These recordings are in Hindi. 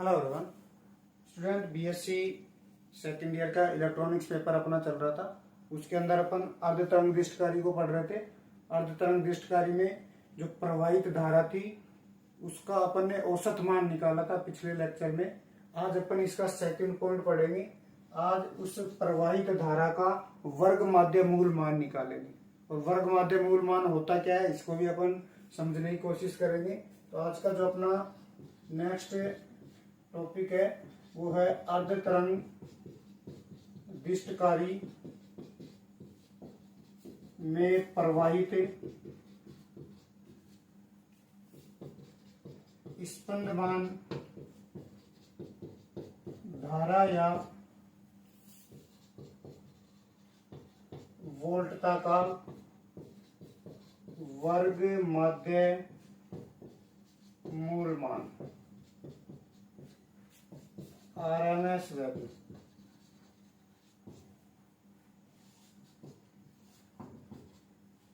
Hello everyone student BSc second year का इलेक्ट्रॉनिक्स पेपर अपना चल रहा था। उसके अंदर अपन अर्ध तरंग दृष्टिकारी को पढ़ रहे थे। अर्ध तरंग दृष्टिकारी में जो प्रवाहित धारा थी उसका अपन ने औसत मान निकाला था पिछले लेक्चर में। आज अपन इसका सेकंड पॉइंट पढ़ेंगे। आज उस प्रवाहित धारा का वर्ग माध्य मूल मान निकालेंगे और वर्ग माध्य मूल मान होता क्या है इसको भी अपन समझने की कोशिश करेंगे। तो आज का जो अपना नेक्स्ट टॉपिक है वो है अर्ध तरंग दृष्टिकारी में प्रवाहित स्पंदमान धारा या वोल्टता का वर्ग माध्य मूल मान आरएमएस वैल्यू।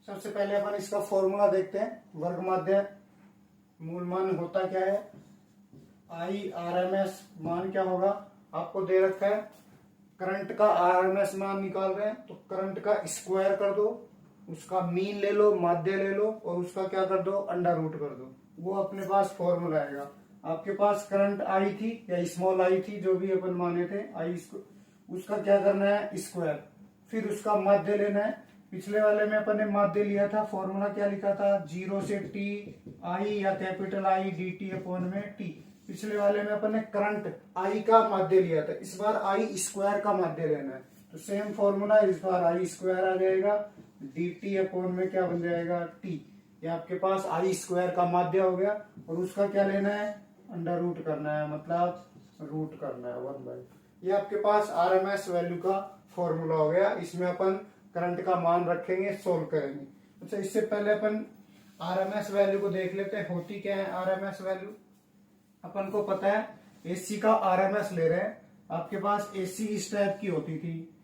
सबसे पहले अपन इसका फॉर्मूला देखते हैं। वर्ग माध्य मूल मान होता क्या है। आई आरएमएस मान क्या होगा आपको दे रखा है। करंट का आरएमएस मान निकाल रहे हैं तो करंट का स्क्वायर कर दो, उसका मीन ले लो, माध्य ले लो और उसका क्या कर दो अंडर रूट कर दो। वो अपने पास फॉर्मूला आएगा। आपके पास करंट आई थी या स्मॉल आई थी जो भी अपन माने थे आई, उसका क्या करना है स्क्वायर, फिर उसका माध्य लेना है। पिछले वाले में अपन ने माध्य लिया था, फॉर्मूला क्या लिखा था 0 से टी आई या capital I D T upon में टी। पिछले वाले में अपन ने करंट आई का माध्य लिया था, इस बार आई स्क्वायर का माध्य लेना है। तो सेम फॉर्मूला इस बार आई स्क्वायर आ जाएगा, डी टी अपॉन में क्या बन जाएगा टी। ये आपके पास आई स्क्वायर का माध्य हो गया और उसका क्या लेना है अंडर रूट करना है, मतलब रूट करना है 1/। ये आपके पास आरएमएस वैल्यू का फॉर्मूला हो गया। इसमें अपन करंट का मान रखेंगे, सोल्व करेंगे। अच्छा, इससे पहले अपन आरएमएस वैल्यू को देख लेते हैं होती क्या है आरएमएस वैल्यू। अपन को पता है एसी का आरएमएस ले रहे हैं। आपके पास एसी इस टाइप की होती थी,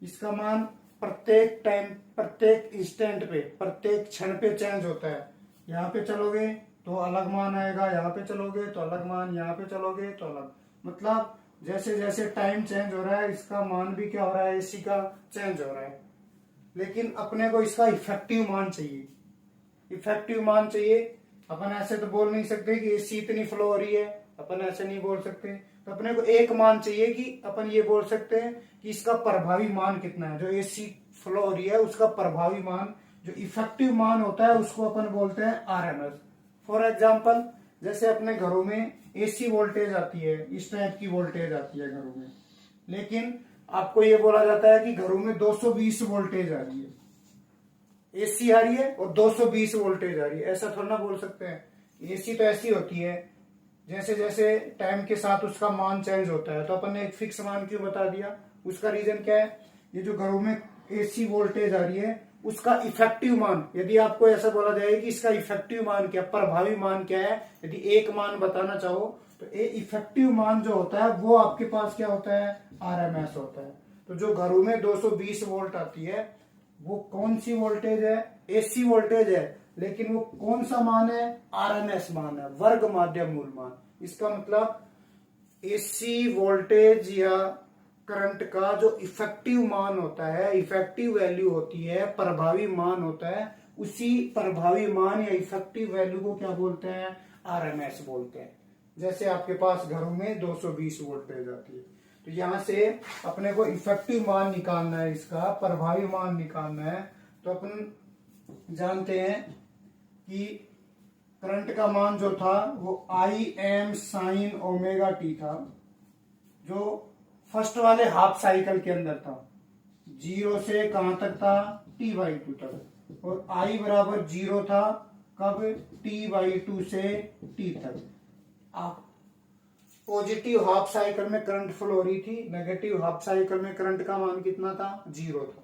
इसका मान प्रत्येक टाइम प्रत्येक इंस्टेंट पे प्रत्येक क्षण पे चेंज होता है। यहाँ पे चलोगे तो अलग मान आएगा, यहाँ पे चलोगे तो अलग मान, यहाँ पे चलोगे तो अलग, मतलब जैसे जैसे टाइम चेंज हो रहा है इसका मान भी क्या हो रहा है एसी का चेंज हो रहा है। लेकिन अपने को इसका इफेक्टिव मान चाहिए। इफेक्टिव मान चाहिए। अपन ऐसे तो बोल नहीं सकते कि एसी इतनी फ्लो हो रही है, अपन ऐसे नहीं बोल सकते। तो अपने को एक मान चाहिए कि अपन ये बोल सकते हैं कि इसका प्रभावी मान कितना है। जो एसी फ्लो हो रही है उसका प्रभावी मान, जो इफेक्टिव मान होता है उसको अपन बोलते हैं आरएमएस। फॉर एग्जाम्पल जैसे अपने घरों में एसी वोल्टेज आती है, इस टाइप की वोल्टेज आती है घरों में, लेकिन आपको ये बोला जाता है कि घरों में 220 वोल्टेज आ रही है, एसी आ रही है और 220 वोल्टेज आ रही है। ऐसा थोड़ा ना बोल सकते हैं। एसी तो ऐसी होती है जैसे जैसे टाइम के साथ उसका मान चेंज होता है। तो अपन ने एक फिक्स मान क्यों बता दिया, उसका रीजन क्या है, ये जो घरों में एसी वोल्टेज आ रही है उसका इफेक्टिव मान, यदि आपको ऐसा बोला जाए कि इसका इफेक्टिव मान क्या, प्रभावी मान क्या है, यदि एक मान बताना चाहो तो ये इफेक्टिव मान जो होता है वो आपके पास क्या होता है आरएमएस होता है। तो जो घरों में 220 वोल्ट आती है वो कौन सी वोल्टेज है, एसी वोल्टेज है, लेकिन वो कौन सा मान है आरएमएस मान है, वर्ग माध्य मूल मान। इसका मतलब एसी वोल्टेज या करंट का जो इफेक्टिव मान होता है, इफेक्टिव वैल्यू होती है, प्रभावी मान होता है, उसी प्रभावी मान या इफेक्टिव वैल्यू को क्या बोलते हैं आरएमएस बोलते हैं। जैसे आपके पास घरों में 220 वोल्टेज आती है तो यहां से अपने को इफेक्टिव मान निकालना है, इसका प्रभावी मान निकालना है। तो अपन जानते हैं कि करंट का मान जो था वो I am sine omega T था, जो फर्स्ट वाले हाफ साइकिल के अंदर था। 0 से कहां तक था t/2 तक, और I बराबर 0 था कब t/2 से t तक। आप पॉजिटिव हाफ साइकिल में करंट फ्लो हो रही थी, नेगेटिव हाफ साइकिल में करंट का मान कितना था 0 था।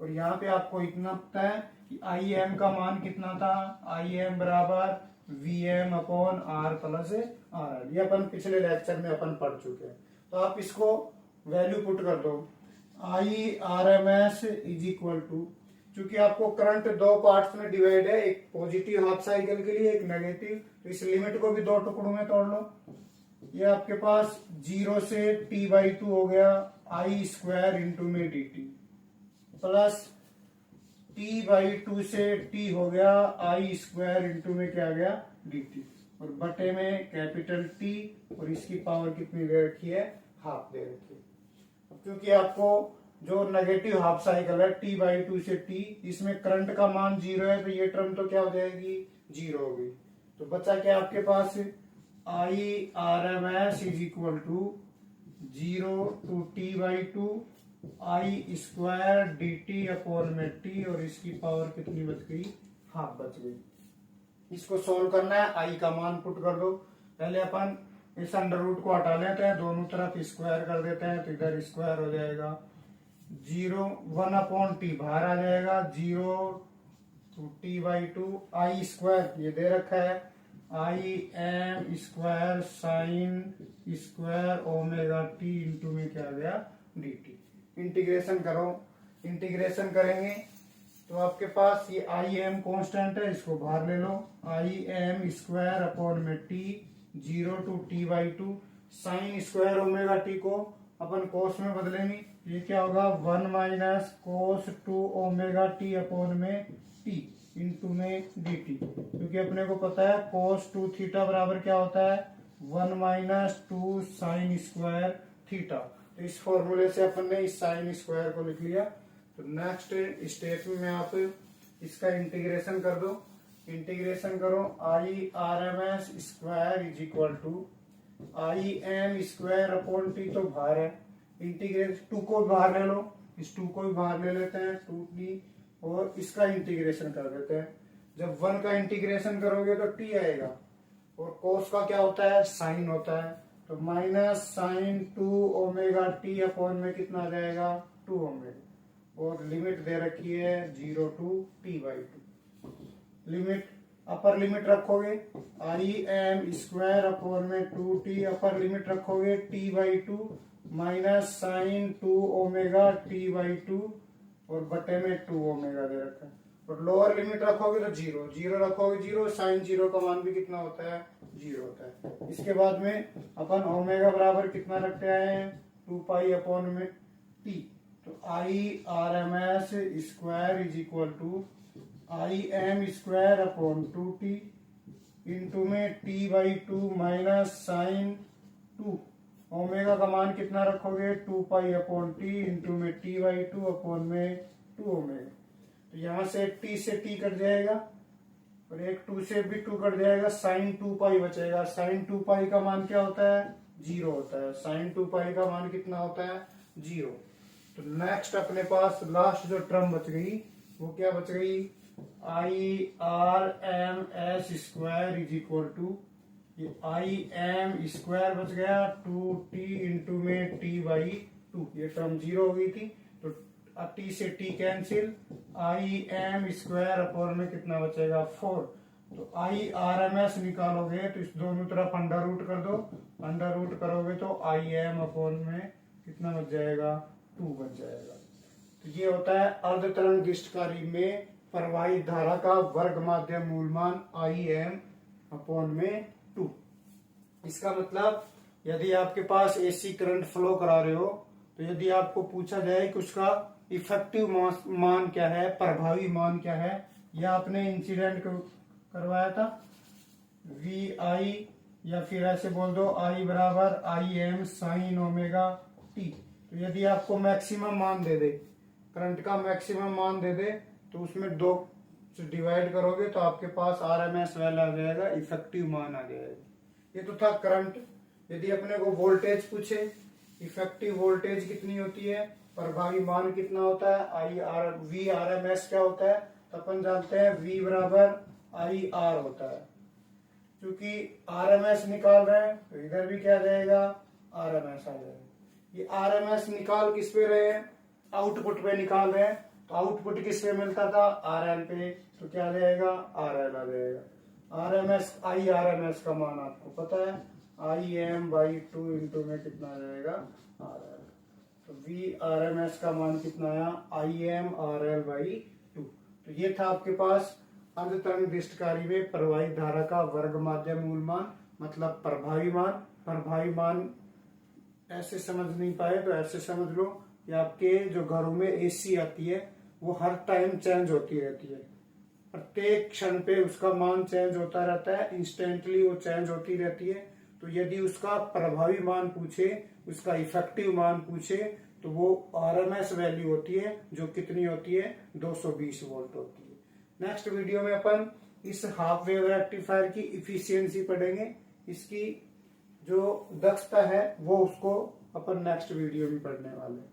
और यहाँ पे आपको इतना पता है कि आई एम का मान कितना था, आई एम बराबर VM upon R plus R. ये अपन पिछले लेक्चर में अपन पढ़ चुके हैं। तो आप इसको वैल्यू पुट कर दो, I R M S is equal to, चूंकि आपको करंट दो पार्ट्स में डिवाइड है, एक पॉजिटिव हाफ साइकिल के लिए एक नेगेटिव, तो इस लिमिट को भी दो टुकड़ों में तोड़ लो। ये आपके पास 0 से t/2 हो गया आई स्क्वायर इंटू में डी टी, प्लस t/2 से t हो गया आई स्क्वायर इंटू में क्या आ गया डी टी, और बटे में कैपिटल T, और इसकी पावर कितनी दे रखी है, हाफ दे रखी है। अब क्योंकि आपको जो नेगेटिव हाफ साइकिल है t/2 से t, इसमें करंट का मान 0 है, तो ये टर्म तो क्या हो जाएगी, 0 हो गई। तो बचा क्या आपके पास, I R M S is equal to 0 to t/2 I square D T upon में टी, और इसकी पावर कितनी बच गई, हाफ बच गई। इसको सोल्व करना है, आई का मान पुट कर दो। पहले अपन इस अंडर रूट को हटा लेते हैं, दोनों तरफ स्क्वायर कर देते हैं, तो इधर स्क्वायर हो जाएगा 0 1/t बाहर आ जाएगा, 0 to t/2 आई स्क्वायर ये दे रखा है, आई M square sine square omega T into में क्या आ गया डी टी। इंटीग्रेशन करो, इंटीग्रेशन करेंगे तो आपके पास ये आई एम कॉन्स्टेंट है, इसको बाहर ले लो, आई एम स्क्वायर अपॉन में T 0 to t/2 sine square omega T को अपन कोस में बदलेंगे, ये क्या होगा 1 minus cos 2 omega T upon में टी इंटू में डी टी, क्योंकि अपने को पता है कोस 2 थीटा बराबर क्या होता है 1 माइनस 2 साइन स्क्वायर थीटा। तो इस फॉर्मूले से अपन ने इस साइन स्क्वायर को लिख लिया। तो नेक्स्ट स्टेप में आप इसका इंटीग्रेशन कर दो, इंटीग्रेशन करो, I R M S square is equal to I M square upon T, तो बाहर है, इंटीग्रेट 2 को बाहर ले लो, इस 2 को भी बाहर ले लेते हैं 2t, और इसका इंटीग्रेशन कर देते हैं। जब 1 का इंटीग्रेशन करोगे तो t आएगा, और कोस का क्या होता है, साइन होता है, तो minus sine 2 omega T upon में कितना आ जाएगा 2 ओमेगा, और लिमिट दे रखी है 0 to t/2। Limit upper limit रखोगे आई एम स्क्वायर अपॉन में 2t, अपर लिमिट रखोगे t/2 minus sine 2 omega t/2, और बटे में 2 ओमेगा दे रखा है, और लोअर लिमिट रखोगे तो 0 0 रखोगे 0, साइन 0 का मान भी कितना होता है 0 होता है। इसके बाद में अपन ओमेगा बराबर कितना रखते आए हैं 2 पाई अपॉन में t, तो I R M S square is equal to I M square upon 2t into में t/2 माइनस साइन 2, ओमेगा का मान कितना रखोगे 2 पाई अपॉन टी इंटू में t/2 अपॉन में 2 ओमेगा। तो यहाँ से t से t कट जाएगा, और एक 2 से भी 2 कट जाएगा, साइन 2 पाई बचेगा, साइन 2 पाई का मान क्या होता है 0 होता है, साइन 2 पाई का मान कितना होता है 0। तो नेक्स्ट अपने पास लास्ट जो टर्म बच गई वो क्या बच गई, I R M S square is equal to, ये आई एम स्क्वायर बच गया 2t इंटू में t/2, ये टर्म 0 हो गई थी, तो t से t कैंसिल, आई एम स्क्वायर अपॉन में कितना बचेगा 4। तो आई आर एम एस निकालोगे तो इस दोनों तरफ अंडर रूट कर दो, अंडर रूट करोगे तो आई एम अपॉन में कितना बच जाएगा 2 बच जाएगा। तो ये होता है अर्ध तरंग दृष्टिकारी में प्रवाहित धारा का वर्ग माध्य मूलमान आई एम अपॉन में 2। इसका मतलब यदि आपके पास एसी करंट फ्लो करा रहे हो, तो यदि आपको पूछा जाए कि उसका इफेक्टिव मान क्या है, प्रभावी मान क्या है, या आपने इंसिडेंट करवाया था वी आई, या फिर ऐसे बोल दो आई बराबर I am sine omega T. तो यदि आपको मैक्सिमम मान दे दे, करंट का मैक्सिमम मान दे दे, तो उसमें 2 से डिवाइड करोगे तो आपके पास आरएमएस वैल्यू आ जाएगा, इफेक्टिव मान आ जाएगा। ये तो था करंट। यदि अपने को वोल्टेज पूछे, इफेक्टिव वोल्टेज कितनी होती है, प्रभावी मान कितना होता है, I R V R M S क्या होता है, तो अपन जानते हैं वी बराबर आई आर होता है। क्योंकि आर एम एस निकाल रहे हैं तो इधर भी क्या जाएगा आर एम एस आ जाएगा। ये आर एम एस निकाल किस पे रहे हैं, आउटपुट पे निकाल रहे हैं, तो आउटपुट किस पे मिलता था आर एल पे, तो क्या आ जाएगा आर एल आ जाएगा। R M S I R M S का मान आपको पता है आई एम बाई 2 इंटू में कितना आ जाएगा आर एल। तो वी आर एम एस का मान कितना आया I M R L by 2। तो ये था आपके पास अर्ध तरंग दृष्टिकारी में प्रवाहित धारा का वर्ग माध्य मूल मान, मतलब प्रभावी मान ऐसे समझ नहीं पाए तो ऐसे समझ लो कि आपके जो घरों में एसी आती है वो हर टाइम चेंज होती रहती है, प्रत्येक क्षण पे उसका मान चेंज होता रहता है, इंस्टेंटली वो चेंज होती रहती है। तो यदि उसका प्रभावी मान पूछे, उसका इफेक्टिव मान पूछे, तो वो आरएमएस वैल्यू होती है जो कितनी होती है, 220 वोल्ट होती है। नेक्स्ट वीडियो में अपन इस हाफ वेव रेक्टिफायर की इफिशियंसी पढ़ेंगे, इसकी जो दक्षता है वो उसको अपन नेक्स्ट वीडियो में पढ़ने वाले हैं।